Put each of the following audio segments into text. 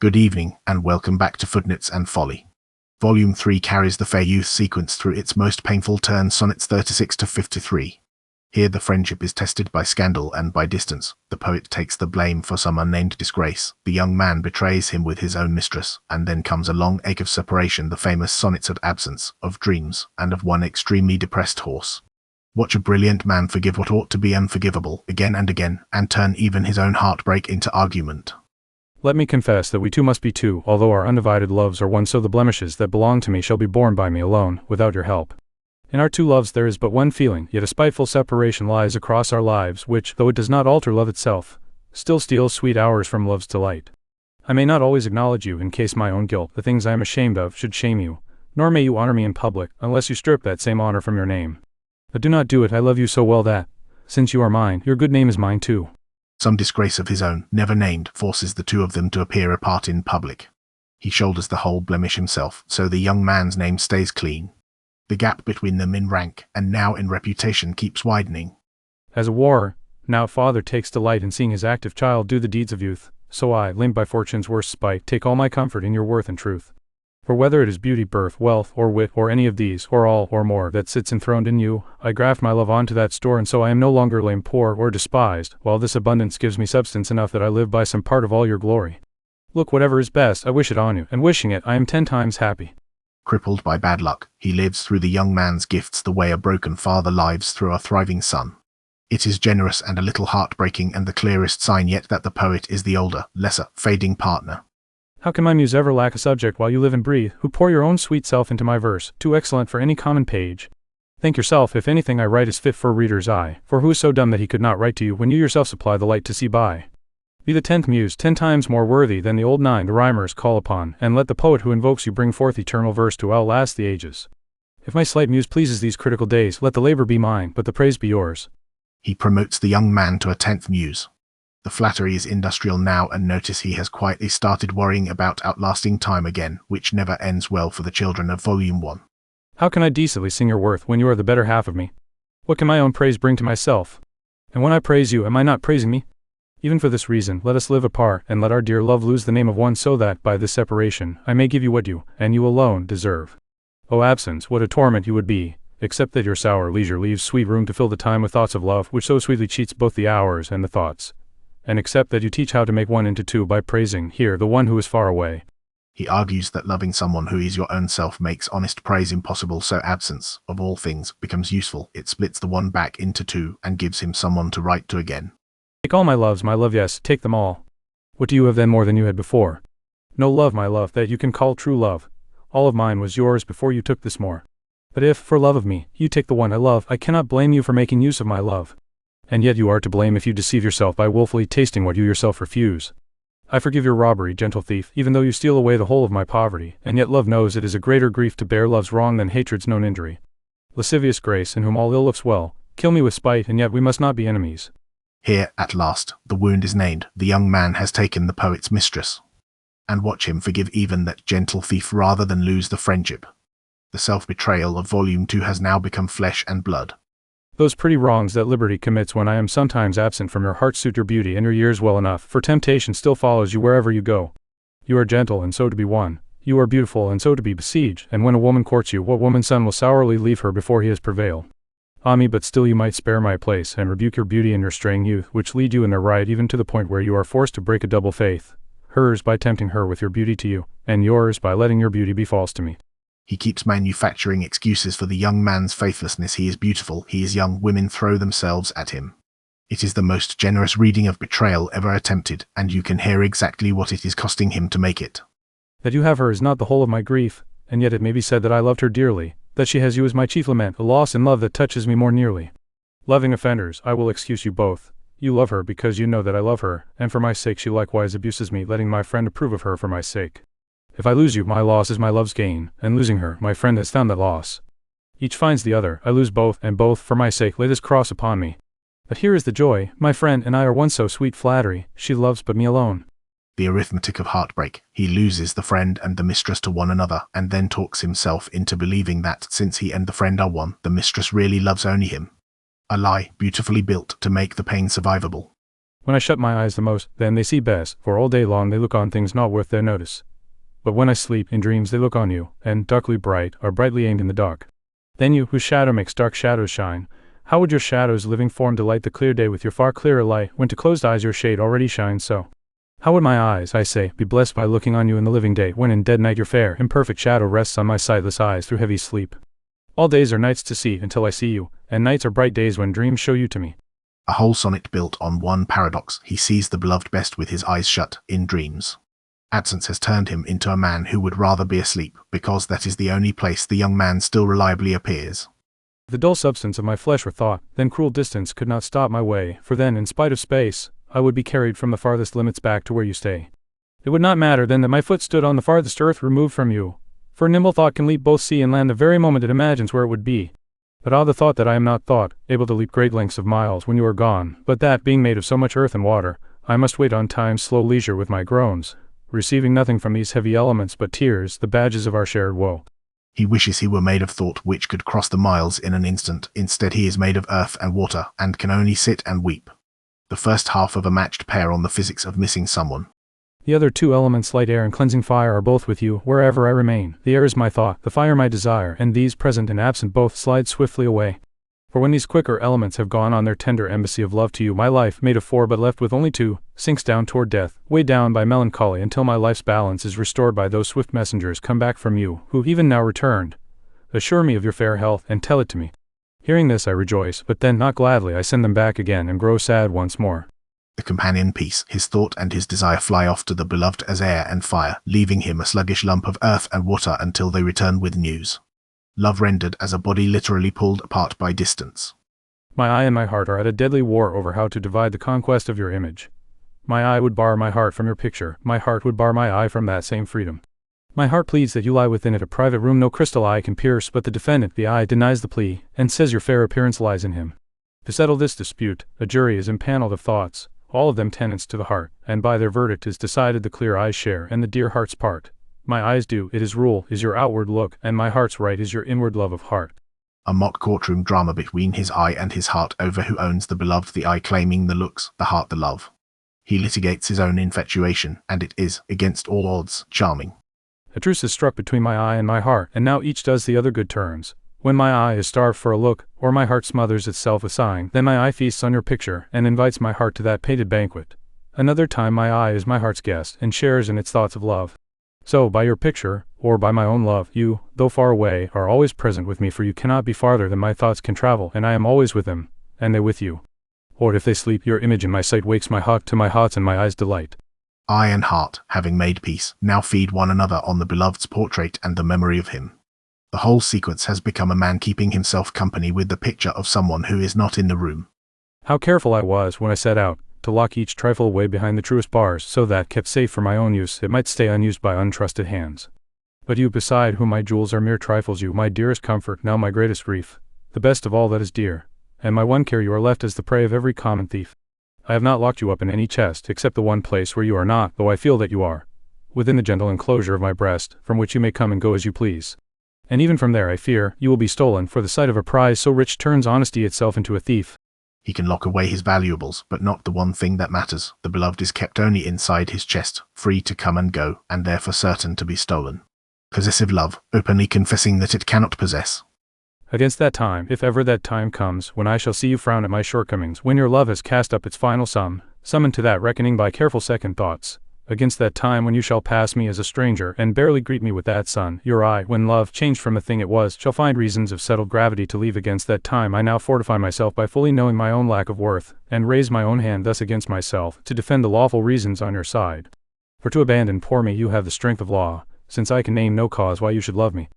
Good evening, and welcome back to Footnotes and Folly. Volume 3 carries the fair youth sequence through its most painful turn, Sonnets 36 to 53. Here the friendship is tested by scandal and by distance. The poet takes the blame for some unnamed disgrace. The young man betrays him with his own mistress, and then comes a long ache of separation, the famous sonnets of absence, of dreams, and of one extremely depressed horse. Watch a brilliant man forgive what ought to be unforgivable again and again, and turn even his own heartbreak into argument. Let me confess that we two must be two, although our undivided loves are one, so the blemishes that belong to me shall be borne by me alone, without your help. In our two loves there is but one feeling, yet a spiteful separation lies across our lives, which, though it does not alter love itself, still steals sweet hours from love's delight. I may not always acknowledge you, in case my own guilt, the things I am ashamed of, should shame you, nor may you honor me in public, unless you strip that same honor from your name. But do not do it. I love you so well that, since you are mine, your good name is mine too. Some disgrace of his own, never named, forces the two of them to appear apart in public. He shoulders the whole blemish himself, so the young man's name stays clean. The gap between them in rank, and now in reputation, keeps widening. As a warrior, now father takes delight in seeing his active child do the deeds of youth, so I, lamed by fortune's worst spite, take all my comfort in your worth and truth. For whether it is beauty, birth, wealth, or wit, or any of these, or all, or more, that sits enthroned in you, I graft my love onto that store, and so I am no longer lame, poor, or despised, while this abundance gives me substance enough that I live by some part of all your glory. Look, whatever is best, I wish it on you, and wishing it, I am 10 times happy. Crippled by bad luck, he lives through the young man's gifts the way a broken father lives through a thriving son. It is generous and a little heartbreaking, and the clearest sign yet that the poet is the older, lesser, fading partner. How can my muse ever lack a subject while you live and breathe, who pour your own sweet self into my verse, too excellent for any common page? Think yourself if anything I write is fit for a reader's eye, for who is so dumb that he could not write to you when you yourself supply the light to see by? Be the 10th muse 10 times more worthy than the old 9 the rhymers call upon, and let the poet who invokes you bring forth eternal verse to outlast the ages. If my slight muse pleases these critical days, let the labor be mine, but the praise be yours. He promotes the young man to a 10th muse. The flattery is industrial now, and notice he has quietly started worrying about outlasting time again, which never ends well for the children of Volume 1. How can I decently sing your worth when you are the better half of me? What can my own praise bring to myself? And when I praise you, am I not praising me? Even for this reason, let us live apart, and let our dear love lose the name of one, so that, by this separation, I may give you what you, and you alone, deserve. O absence, what a torment you would be, except that your sour leisure leaves sweet room to fill the time with thoughts of love, which so sweetly cheats both the hours and the thoughts. And except that you teach how to make one into two by praising, here, the one who is far away. He argues that loving someone who is your own self makes honest praise impossible, so absence, of all things, becomes useful. It splits the one back into two, and gives him someone to write to again. Take all my loves, my love, yes, take them all. What do you have then more than you had before? No love, my love, that you can call true love. All of mine was yours before you took this more. But if, for love of me, you take the one I love, I cannot blame you for making use of my love. And yet you are to blame if you deceive yourself by willfully tasting what you yourself refuse. I forgive your robbery, gentle thief, even though you steal away the whole of my poverty, and yet love knows it is a greater grief to bear love's wrong than hatred's known injury. Lascivious grace, in whom all ill looks well, kill me with spite, and yet we must not be enemies. Here, at last, the wound is named. The young man has taken the poet's mistress. And watch him forgive even that gentle thief rather than lose the friendship. The self-betrayal of Volume 2 has now become flesh and blood. Those pretty wrongs that liberty commits when I am sometimes absent from your heart suit your beauty and your years well enough, for temptation still follows you wherever you go. You are gentle, and so to be won. You are beautiful, and so to be besieged, and when a woman courts you, what woman's son will sourly leave her before he has prevailed? Ah me, but still you might spare my place, and rebuke your beauty and your straying youth, which lead you in their right even to the point where you are forced to break a double faith. Hers by tempting her with your beauty to you, and yours by letting your beauty be false to me. He keeps manufacturing excuses for the young man's faithlessness. He is beautiful, he is young, women throw themselves at him. It is the most generous reading of betrayal ever attempted, and you can hear exactly what it is costing him to make it. That you have her is not the whole of my grief, and yet it may be said that I loved her dearly, that she has you as my chief lament, a loss in love that touches me more nearly. Loving offenders, I will excuse you both. You love her because you know that I love her, and for my sake she likewise abuses me, letting my friend approve of her for my sake. If I lose you, my loss is my love's gain, and losing her, my friend has found that loss. Each finds the other, I lose both, and both, for my sake, lay this cross upon me. But here is the joy, my friend and I are one, so sweet flattery, she loves but me alone. The arithmetic of heartbreak. He loses the friend and the mistress to one another, and then talks himself into believing that, since he and the friend are one, the mistress really loves only him. A lie, beautifully built to make the pain survivable. When I shut my eyes the most, then they see best, for all day long they look on things not worth their notice. But when I sleep, in dreams they look on you, and, darkly bright, are brightly aimed in the dark. Then you, whose shadow makes dark shadows shine, how would your shadow's living form delight the clear day with your far clearer light, when to closed eyes your shade already shines so? How would my eyes, I say, be blessed by looking on you in the living day, when in dead night your fair, imperfect shadow rests on my sightless eyes through heavy sleep? All days are nights to see, until I see you, and nights are bright days when dreams show you to me. A whole sonnet built on one paradox. He sees the beloved best with his eyes shut, in dreams. Absence has turned him into a man who would rather be asleep, because that is the only place the young man still reliably appears. The dull substance of my flesh were thought, then cruel distance could not stop my way, for then, in spite of space, I would be carried from the farthest limits back to where you stay. It would not matter then that my foot stood on the farthest earth removed from you, for nimble thought can leap both sea and land the very moment it imagines where it would be. But the thought that I am not thought, able to leap great lengths of miles when you are gone, but that, being made of so much earth and water, I must wait on time's slow leisure with my groans, receiving nothing from these heavy elements but tears, the badges of our shared woe. He wishes he were made of thought which could cross the miles in an instant. Instead he is made of earth and water, and can only sit and weep. The first half of a matched pair on the physics of missing someone. The other two elements, light air and cleansing fire, are both with you, wherever I remain. The air is my thought, the fire my desire, and these, present and absent both, slide swiftly away. For when these quicker elements have gone on their tender embassy of love to you, my life, made of four but left with only two, sinks down toward death, weighed down by melancholy, until my life's balance is restored by those swift messengers come back from you, who, even now returned, assure me of your fair health, and tell it to me. Hearing this I rejoice, but then, not gladly, I send them back again, and grow sad once more. The companion piece, his thought and his desire fly off to the beloved as air and fire, leaving him a sluggish lump of earth and water until they return with news. Love rendered as a body literally pulled apart by distance. My eye and my heart are at a deadly war over how to divide the conquest of your image. My eye would bar my heart from your picture, my heart would bar my eye from that same freedom. My heart pleads that you lie within it, a private room no crystal eye can pierce, but the defendant, the eye, denies the plea, and says your fair appearance lies in him. To settle this dispute, a jury is impaneled of thoughts, all of them tenants to the heart, and by their verdict is decided the clear eye's share and the dear heart's part. My eye's due, it is rule, is your outward look, and my heart's right is your inward love of heart. A mock courtroom drama between his eye and his heart over who owns the beloved, the eye claiming the looks, the heart the love. He litigates his own infatuation, and it is, against all odds, charming. A truce is struck between my eye and my heart, and now each does the other good turns. When my eye is starved for a look, or my heart smothers itself a sighing, then my eye feasts on your picture, and invites my heart to that painted banquet. Another time my eye is my heart's guest, and shares in its thoughts of love. So, by your picture, or by my own love, you, though far away, are always present with me, for you cannot be farther than my thoughts can travel, and I am always with them, and they with you. Or if they sleep, your image in my sight wakes my heart to my heart's and my eye's delight. Eye and heart, having made peace, now feed one another on the beloved's portrait and the memory of him. The whole sequence has become a man keeping himself company with the picture of someone who is not in the room. How careful I was, when I set out, to lock each trifle away behind the truest bars, so that, kept safe for my own use, it might stay unused by untrusted hands. But you, beside whom my jewels are mere trifles, you, my dearest comfort, now my greatest grief, the best of all that is dear, and my one care, you are left as the prey of every common thief. I have not locked you up in any chest, except the one place where you are not, though I feel that you are, within the gentle enclosure of my breast, from which you may come and go as you please. And even from there, I fear, you will be stolen, for the sight of a prize so rich turns honesty itself into a thief. He can lock away his valuables, but not the one thing that matters. The beloved is kept only inside his chest, free to come and go, and therefore certain to be stolen. Possessive love, openly confessing that it cannot possess. Against that time, if ever that time comes, when I shall see you frown at my shortcomings, when your love has cast up its final sum, summoned to that reckoning by careful second thoughts, against that time when you shall pass me as a stranger, and barely greet me with that sun, your eye, when love, changed from the thing it was, shall find reasons of settled gravity to leave. Against that time I now fortify myself by fully knowing my own lack of worth, and raise my own hand thus against myself, to defend the lawful reasons on your side. For to abandon poor me you have the strength of law, since I can name no cause why you should love me.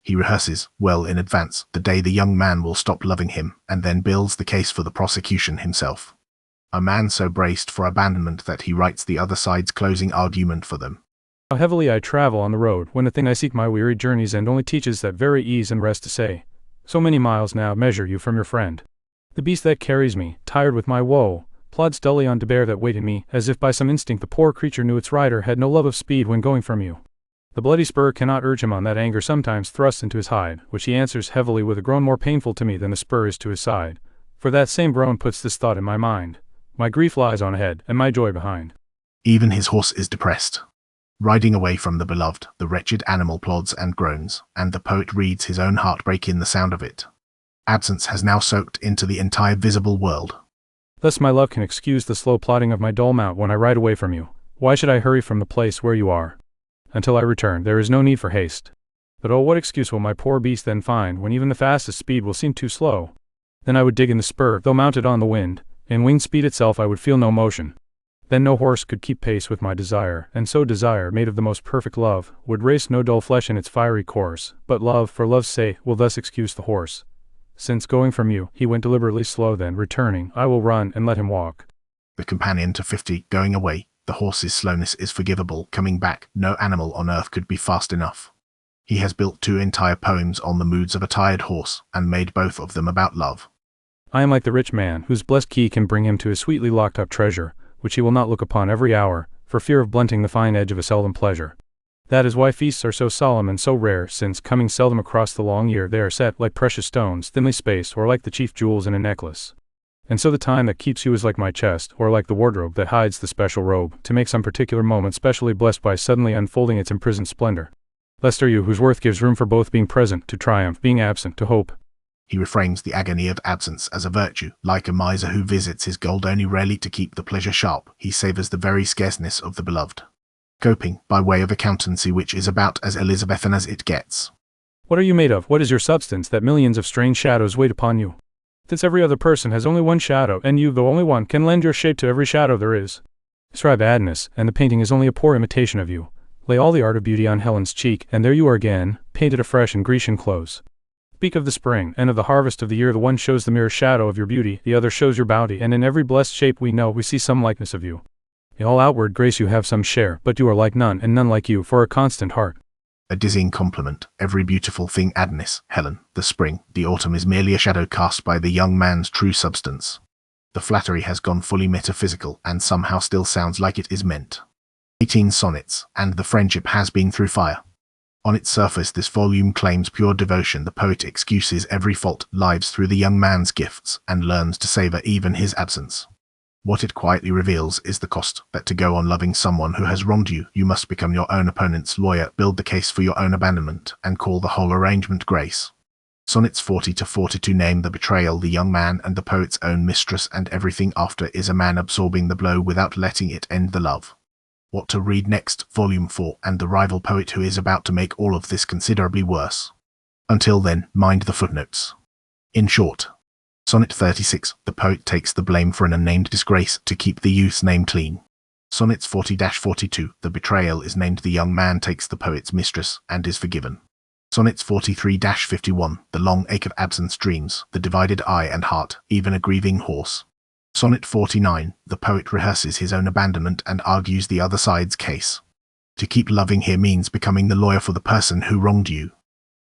He rehearses, well in advance, the day the young man will stop loving him, and then builds the case for the prosecution himself. A man so braced for abandonment that he writes the other side's closing argument for them. How heavily I travel on the road, when the thing I seek my weary journeys and only teaches that very ease and rest to say, so many miles now measure you from your friend. The beast that carries me, tired with my woe, plods dully on to bear that weight in me, as if by some instinct the poor creature knew its rider had no love of speed when going from you. The bloody spur cannot urge him on, that anger sometimes thrusts into his hide, which he answers heavily with a groan more painful to me than the spur is to his side, for that same groan puts this thought in my mind. My grief lies on ahead, and my joy behind. Even his horse is depressed. Riding away from the beloved, the wretched animal plods and groans, and the poet reads his own heartbreak in the sound of it. Absence has now soaked into the entire visible world. Thus my love can excuse the slow plodding of my dull mount when I ride away from you. Why should I hurry from the place where you are? Until I return, there is no need for haste. But oh, what excuse will my poor beast then find when even the fastest speed will seem too slow? Then I would dig in the spur, though mounted on the wind. In winged speed itself I would feel no motion. Then no horse could keep pace with my desire, and so desire, made of the most perfect love, would race no dull flesh in its fiery course, but love, for love's sake, will thus excuse the horse. Since going from you, he went deliberately slow, then, returning, I will run and let him walk. The companion to 50, going away, the horse's slowness is forgivable, coming back, no animal on earth could be fast enough. He has built 2 entire poems on the moods of a tired horse, and made both of them about love. I am like the rich man, whose blessed key can bring him to his sweetly locked up treasure, which he will not look upon every hour, for fear of blunting the fine edge of a seldom pleasure. That is why feasts are so solemn and so rare, since, coming seldom across the long year, they are set, like precious stones, thinly spaced, or like the chief jewels in a necklace. And so the time that keeps you is like my chest, or like the wardrobe that hides the special robe, to make some particular moment specially blessed by suddenly unfolding its imprisoned splendor. Blessed are you, whose worth gives room for both being present, to triumph, being absent, to hope. He reframes the agony of absence as a virtue. Like a miser who visits his gold only rarely to keep the pleasure sharp, he savours the very scarceness of the beloved. Coping, by way of accountancy which is about as Elizabethan as it gets. What are you made of? What is your substance, that millions of strange shadows wait upon you? Since every other person has only one shadow, and you, though only one, can lend your shape to every shadow there is. Strive Adness, and the painting is only a poor imitation of you. Lay all the art of beauty on Helen's cheek, and there you are again, painted afresh in Grecian clothes. Speak of the spring, and of the harvest of the year. The one shows the mere shadow of your beauty, the other shows your bounty, and in every blessed shape we know we see some likeness of you. In all outward grace you have some share, but you are like none, and none like you, for a constant heart. A dizzying compliment. Every beautiful thing, Adness, Helen, the spring, the autumn, is merely a shadow cast by the young man's true substance. The flattery has gone fully metaphysical, and somehow still sounds like it is meant. 18 Sonnets, and the friendship has been through fire. On its surface this volume claims pure devotion. The poet excuses every fault, lives through the young man's gifts, and learns to savour even his absence. What it quietly reveals is the cost, that to go on loving someone who has wronged you, you must become your own opponent's lawyer, build the case for your own abandonment, and call the whole arrangement grace. Sonnets 40 to 42 name the betrayal, the young man and the poet's own mistress, and everything after is a man absorbing the blow without letting it end the love. What to read next? Volume 4, and the rival poet who is about to make all of this considerably worse. Until then, mind the footnotes. In short, Sonnet 36, the poet takes the blame for an unnamed disgrace to keep the youth's name clean. Sonnets 40-42, the betrayal is named, the young man takes the poet's mistress and is forgiven. Sonnets 43-51, the long ache of absence dreams, the divided eye and heart, even a grieving horse. Sonnet 49, the poet rehearses his own abandonment and argues the other side's case. To keep loving here means becoming the lawyer for the person who wronged you.